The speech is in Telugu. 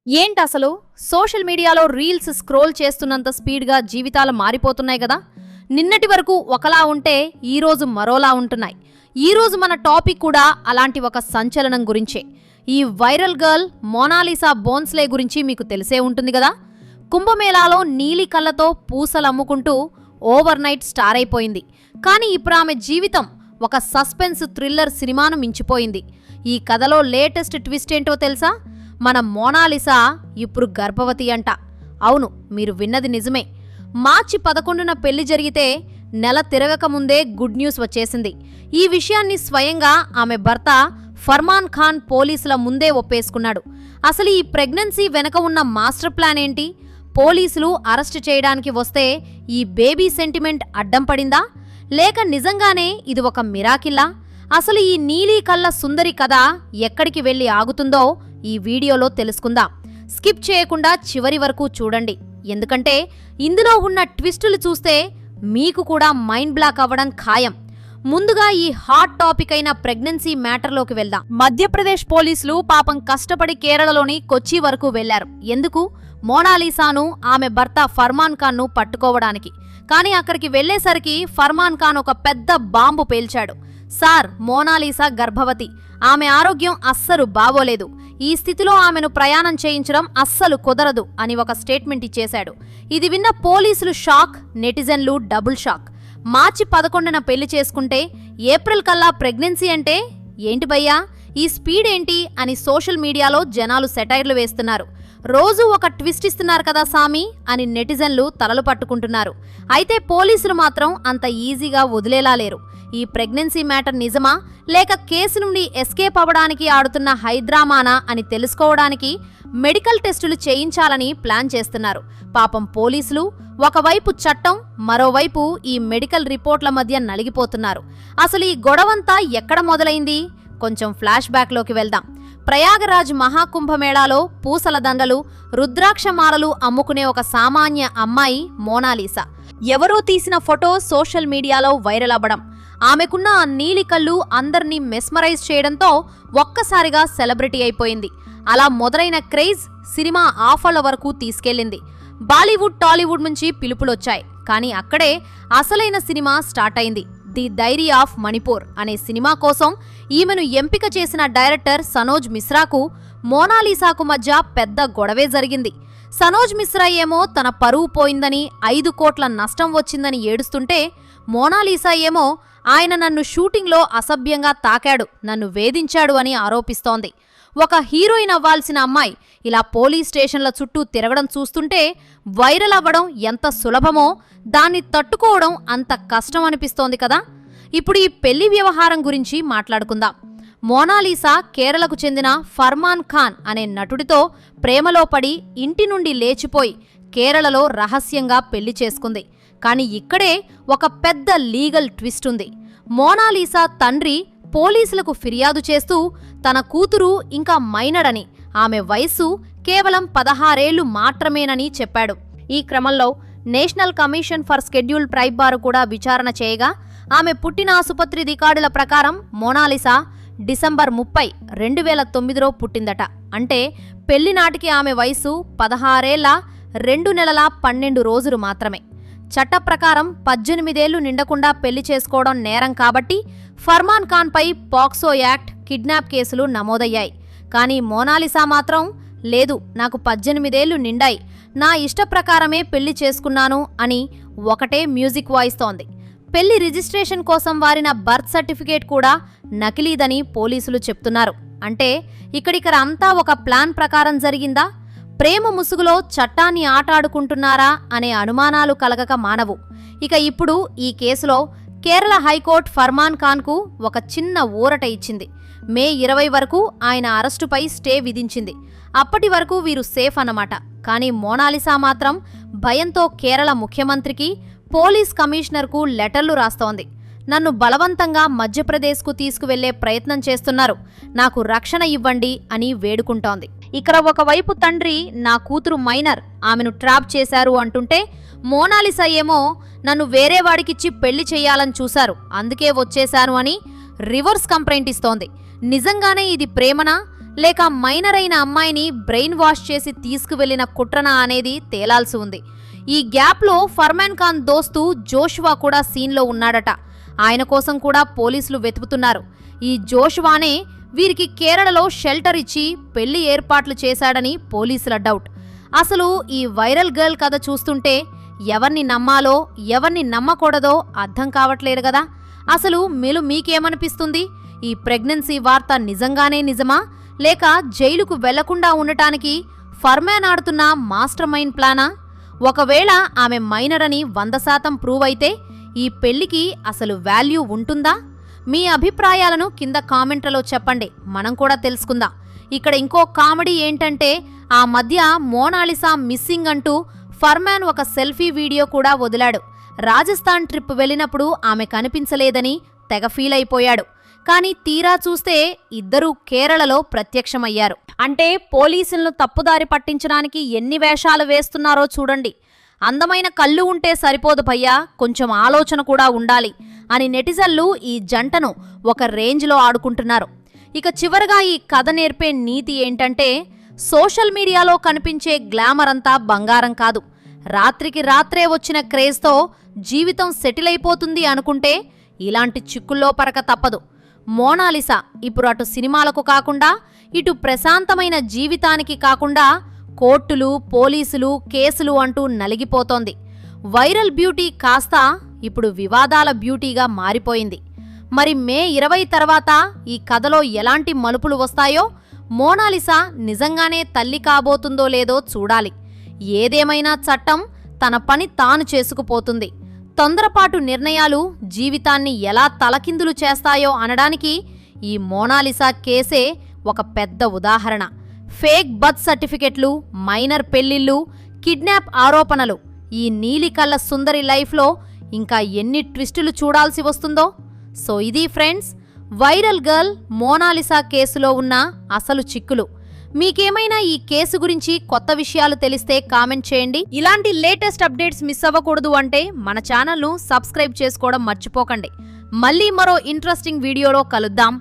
ఏంటసలు సోషల్ మీడియాలో రీల్స్ స్క్రోల్ చేస్తున్నంత స్పీడ్గా జీవితాలు మారిపోతున్నాయి కదా. నిన్నటి వరకు ఒకలా ఉంటే ఈరోజు మరోలా ఉంటున్నాయి. ఈరోజు మన టాపిక్ కూడా అలాంటి ఒక సంచలనం గురించే. ఈ వైరల్ గర్ల్ మోనాలిసా బోన్స్లే గురించి మీకు తెలిసే ఉంటుంది కదా. కుంభమేళాలో నీలి కళ్ళతో పూసలు అమ్ముకుంటూ ఓవర్ నైట్ స్టార్ అయిపోయింది. కానీ ఇప్పుడు ఆమె జీవితం ఒక సస్పెన్స్ థ్రిల్లర్ సినిమాను మించిపోయింది. ఈ కథలో లేటెస్ట్ ట్విస్ట్ ఏంటో తెలుసా? మన మోనాలిసా ఇప్పుడు గర్భవతి అంట. అవును, మీరు విన్నది నిజమే. మార్చి 11న పెళ్లి జరిగితే నెల తిరగక ముందే గుడ్ న్యూస్ వచ్చేసింది. ఈ విషయాన్ని స్వయంగా ఆమె భర్త ఫర్మాన్ ఖాన్ పోలీసుల ముందే ఒప్పేసుకున్నాడు. అసలు ఈ ప్రెగ్నెన్సీ వెనక ఉన్న మాస్టర్ ప్లాన్ ఏంటి? పోలీసులు అరెస్ట్ చేయడానికి వస్తే ఈ బేబీ సెంటిమెంట్ అడ్డం పడిందా, లేక నిజంగానే ఇది ఒక మిరాకిల్లా? అసలు ఈ నీలి కళ్ళ సుందరి కథ ఎక్కడికి వెళ్లి ఆగుతుందో ఈ వీడియోలో తెలుసుకుందాం. స్కిప్ చేయకుండా చివరి వరకు చూడండి, ఎందుకంటే ఇందులో ఉన్న ట్విస్టులు చూస్తే మీకు కూడా మైండ్ బ్లాక్ అవ్వడం ఖాయం. ముందుగా ఈ హాట్ టాపిక్ అయిన ప్రెగ్నెన్సీ మ్యాటర్లోకి వెళ్దాం. మధ్యప్రదేశ్ పోలీసులు పాపం కష్టపడి కేరళలోని కొచ్చి వరకు వెళ్లారు. ఎందుకు? మోనాలిసాను ఆమె భర్త ఫర్మాన్ ఖాన్ను పట్టుకోవడానికి. కానీ అక్కడికి వెళ్లేసరికి ఫర్మాన్ ఖాన్ ఒక పెద్ద బాంబు పేల్చాడు. సార్, మోనాలిసా గర్భవతి, ఆమె ఆరోగ్యం అస్సలు బాగోలేదు, ఈ స్థితిలో ఆమెను ప్రయాణం చేయించడం అస్సలు కుదరదు అని ఒక స్టేట్మెంట్ ఇచ్చేశాడు. ఇది విన్న పోలీసులు షాక్, నెటిజన్లు డబుల్ షాక్. మార్చి 11న పెళ్లి చేసుకుంటే ఏప్రిల్ కల్లా ప్రెగ్నెన్సీ అంటే ఏంటి భయ్యా, ఈ స్పీడ్ ఏంటి అని సోషల్ మీడియాలో జనాలు సెటైర్లు వేస్తున్నారు. రోజు ఒక ట్విస్ట్ ఇస్తున్నారు కదా సామి అని నెటిజన్లు తలలు పట్టుకుంటున్నారు. అయితే పోలీసులు మాత్రం అంత ఈజీగా వదిలేలా లేరు. ఈ ప్రెగ్నెన్సీ మ్యాటర్ నిజమా, లేక కేసు నుండి ఎస్కేప్ అవ్వడానికి ఆడుతున్న హైడ్రామానా అని తెలుసుకోవడానికి మెడికల్ టెస్టులు చేయించాలని ప్లాన్ చేస్తున్నారు. పాపం పోలీసులు ఒకవైపు చట్టం, మరోవైపు ఈ మెడికల్ రిపోర్ట్ల మధ్య నలిగిపోతున్నారు. అసలు ఈ గొడవంతా ఎక్కడ మొదలైంది? కొంచెం ఫ్లాష్ బ్యాక్లోకి వెళ్దాం. ప్రయాగరాజ్ మహాకుంభమేళాలో పూసల దండలు, రుద్రాక్షమాలలు అమ్ముకునే ఒక సామాన్య అమ్మాయి మోనాలిసా. ఎవరో తీసిన ఫోటో సోషల్ మీడియాలో వైరల్ అవ్వడం, ఆమెకున్న ఆ నీలి కళ్ళు అందర్నీ మెస్మరైజ్ చేయడంతో ఒక్కసారిగా సెలబ్రిటీ అయిపోయింది. అలా మొదలైన క్రేజ్ సినిమా ఆఫర్ల వరకు తీసుకెళ్లింది. బాలీవుడ్, టాలీవుడ్ నుంచి పిలుపులొచ్చాయి. కానీ అక్కడే అసలైన సినిమా స్టార్ట్ అయింది. ది డైరీ ఆఫ్ మణిపూర్ అనే సినిమా కోసం ఈమెను ఎంపిక చేసిన డైరెక్టర్ సనోజ్ మిశ్రాకు మోనాలిసాకు మధ్య పెద్ద గొడవే జరిగింది. సనోజ్ మిశ్రా ఏమో తన పరువు పోయిందని, 5 కోట్ల నష్టం వచ్చిందని ఏడుస్తుంటే, మోనాలిసా ఏమో ఆయన నన్ను షూటింగ్లో అసభ్యంగా తాకాడు, నన్ను వేధించాడు అని ఆరోపిస్తోంది. ఒక హీరోయిన్ అవ్వాల్సిన అమ్మాయి ఇలా పోలీస్ స్టేషన్ల చుట్టూ తిరగడం చూస్తుంటే వైరల్ అవ్వడం ఎంత సులభమో దాన్ని తట్టుకోవడం అంత కష్టం అనిపిస్తోంది కదా. ఇప్పుడు ఈ పెళ్లి వ్యవహారం గురించి మాట్లాడుకుందాం. మోనాలిసా కేరళకు చెందిన ఫర్మాన్ ఖాన్ అనే నటుడితో ప్రేమలో పడి ఇంటి నుండి లేచిపోయి కేరళలో రహస్యంగా పెళ్లి చేసుకుంది. కానీ ఇక్కడే ఒక పెద్ద లీగల్ ట్విస్ట్ ఉంది. మోనాలిసా తండ్రి పోలీసులకు ఫిర్యాదు చేస్తూ తన కూతురు ఇంకా మైనర్ అని, ఆమె వయస్సు కేవలం 16 ఏళ్లు మాత్రమేనని చెప్పాడు. ఈ క్రమంలో national commission for scheduled tribe వారు కూడా విచారణ చేయగా ఆమె పుట్టిన ఆసుపత్రి రికార్డుల ప్రకారం మోనాలిసా డిసెంబర్ 30, 2009లో పుట్టిందట. అంటే పెళ్లి నాటికి ఆమె వయసు 16 ఏళ్ల 2 నెలల 12 రోజులు మాత్రమే. చట్ట ప్రకారం 18 ఏళ్లు నిండకుండా పెళ్లి చేసుకోవడం నేరం కాబట్టి ఫర్మాన్ ఖాన్ పై పాక్సో యాక్ట్, కిడ్నాప్ కేసులు నమోదయ్యాయి. కానీ మోనాలిసా మాత్రం లేదు, నాకు 18 ఏళ్లు నిండాయి, నా ఇష్ట ప్రకారమే పెళ్లి చేసుకున్నాను అని ఒకటే మ్యూజిక్ వాయిస్తోంది. పెళ్లి రిజిస్ట్రేషన్ కోసం వారిన బర్త్ సర్టిఫికేట్ కూడా నకిలీదని పోలీసులు చెప్తున్నారు. అంటే ఇక్కడ అంతా ఒక ప్లాన్ ప్రకారం జరిగిందా? ప్రేమ ముసుగులో చట్టాన్ని ఆటాడుకుంటున్నారా అనే అనుమానాలు కలగక మానవు. ఇక ఇప్పుడు ఈ కేసులో కేరళ హైకోర్టు ఫర్మాన్ ఖాన్కు ఒక చిన్న ఊరట ఇచ్చింది. మే 20 వరకు ఆయన అరెస్టుపై స్టే విధించింది. అప్పటి వరకు వీరు సేఫ్ అన్నమాట. కానీ మోనాలిసా మాత్రం భయంతో కేరళ ముఖ్యమంత్రికి, పోలీస్ కమిషనర్కు లెటర్లు రాస్తోంది. నన్ను బలవంతంగా మధ్యప్రదేశ్కు తీసుకువెళ్లే ప్రయత్నం చేస్తున్నారు, నాకు రక్షణ ఇవ్వండి అని వేడుకుంటోంది. ఇక్కడ ఒకవైపు తండ్రి నా కూతురు మైనర్, ఆమెను ట్రాప్ చేశారు అంటుంటే, మోనాలిసా ఏమో నన్ను వేరే వాడికిచ్చి పెళ్లి చెయ్యాలని చూశారు, అందుకే వచ్చేశాను అని రివర్స్ కంప్లైంట్ ఇస్తోంది. నిజంగానే ఇది ప్రేమనా, లేక మైనర్ అయిన అమ్మాయిని బ్రెయిన్ వాష్ చేసి తీసుకువెళ్లిన కుట్రనా అనేది తేలాల్సి ఉంది. ఈ గ్యాప్లో ఫర్మాన్ ఖాన్ దోస్తు జోషువా కూడా సీన్లో ఉన్నాడట. ఆయన కోసం కూడా పోలీసులు వెతుకుతున్నారు. ఈ జోషువానే వీరికి కేరళలో షెల్టర్ ఇచ్చి పెళ్లి ఏర్పాట్లు చేశాడని పోలీసుల డౌట్. అసలు ఈ వైరల్ గర్ల్ కథ చూస్తుంటే ఎవర్ని నమ్మాలో ఎవర్ని నమ్మకూడదో అర్థం కావట్లేదు కదా. అసలు మీకేమనిపిస్తుంది? ఈ ప్రెగ్నెన్సీ వార్త నిజంగానే నిజమా, లేక జైలుకు వెళ్లకుండా ఉండటానికి ఫర్మాన్ ఆడుతున్న మాస్టర్ మైండ్ ప్లానా? ఒకవేళ ఆమె మైనర్ అని 100% ప్రూవ్ అయితే ఈ పెళ్లికి అసలు వాల్యూ ఉంటుందా? మీ అభిప్రాయాలను కింద కామెంట్లలో చెప్పండి, మనం కూడా తెలుసుకుందాం. ఇక్కడ ఇంకో కామెడీ ఏంటంటే ఆ మధ్య మోనాలిసా మిస్సింగ్ అంటూ ఫర్మాన్ ఒక సెల్ఫీ వీడియో కూడా వదిలాడు. రాజస్థాన్ ట్రిప్ వెళ్ళినప్పుడు ఆమె కనిపించలేదని తెగ ఫీల్ అయిపోయాడు. కానీ తీరా చూస్తే ఇద్దరూ కేరళలో ప్రత్యక్షమయ్యారు. అంటే పోలీసులను తప్పుదారి పట్టించడానికి ఎన్ని వేషాలు వేస్తున్నారో చూడండి. అందమైన కళ్ళు ఉంటే సరిపోదు భయ్యా, కొంచెం ఆలోచన కూడా ఉండాలి అని నెటిజన్లు ఈ జంటను ఒక రేంజ్లో ఆడుకుంటున్నారు. ఇక చివరగా ఈ కథ నేర్పే నీతి ఏంటంటే, సోషల్ మీడియాలో కనిపించే గ్లామర్ అంతా బంగారం కాదు. రాత్రికి రాత్రే వచ్చిన క్రేజ్తో జీవితం సెటిల్ అయిపోతుంది అనుకుంటే ఇలాంటి చిక్కుల్లో పరక తప్పదు. మోనాలిసా ఇప్పుడు అటు సినిమాలకు కాకుండా ఇటు ప్రశాంతమైన జీవితానికి కాకుండా కోర్టులు, పోలీసులు, కేసులు అంటూ నలిగిపోతోంది. వైరల్ బ్యూటీ కాస్త ఇప్పుడు వివాదాల బ్యూటీగా మారిపోయింది. మరి మే 20 తర్వాత ఈ కథలో ఎలాంటి మలుపులు వస్తాయో, మోనాలిసా నిజంగానే తల్లి కాబోతుందో లేదో చూడాలి. ఏదేమైనా చట్టం తన పని తాను చేసుకుపోతుంది. తొందరపాటు నిర్ణయాలు జీవితాన్ని ఎలా తలకిందులు చేస్తాయో అనడానికి ఈ మోనాలిసా కేసే ఒక పెద్ద ఉదాహరణ. ఫేక్ బర్త్ సర్టిఫికెట్లు, మైనర్ పెళ్లిళ్ళు, కిడ్నాప్ ఆరోపణలు, ఈ నీలికల్ల సుందరి లైఫ్లో ఇంకా ఎన్ని ట్విస్టులు చూడాల్సి వస్తుందో. సో ఇది ఫ్రెండ్స్, వైరల్ గర్ల్ మోనాలిసా కేసులో ఉన్న అసలు చిక్కులు. మీకేమైనా ఈ కేసు గురించి కొత్త విషయాలు తెలిస్తే కామెంట్ చేయండి. ఇలాంటి లేటెస్ట్ అప్డేట్స్ మిస్ అవ్వకూడదు అంటే మన ఛానల్ను సబ్స్క్రైబ్ చేసుకోవడం మర్చిపోకండి. మళ్ళీ మరో ఇంట్రెస్టింగ్ వీడియోలో కలుద్దాం.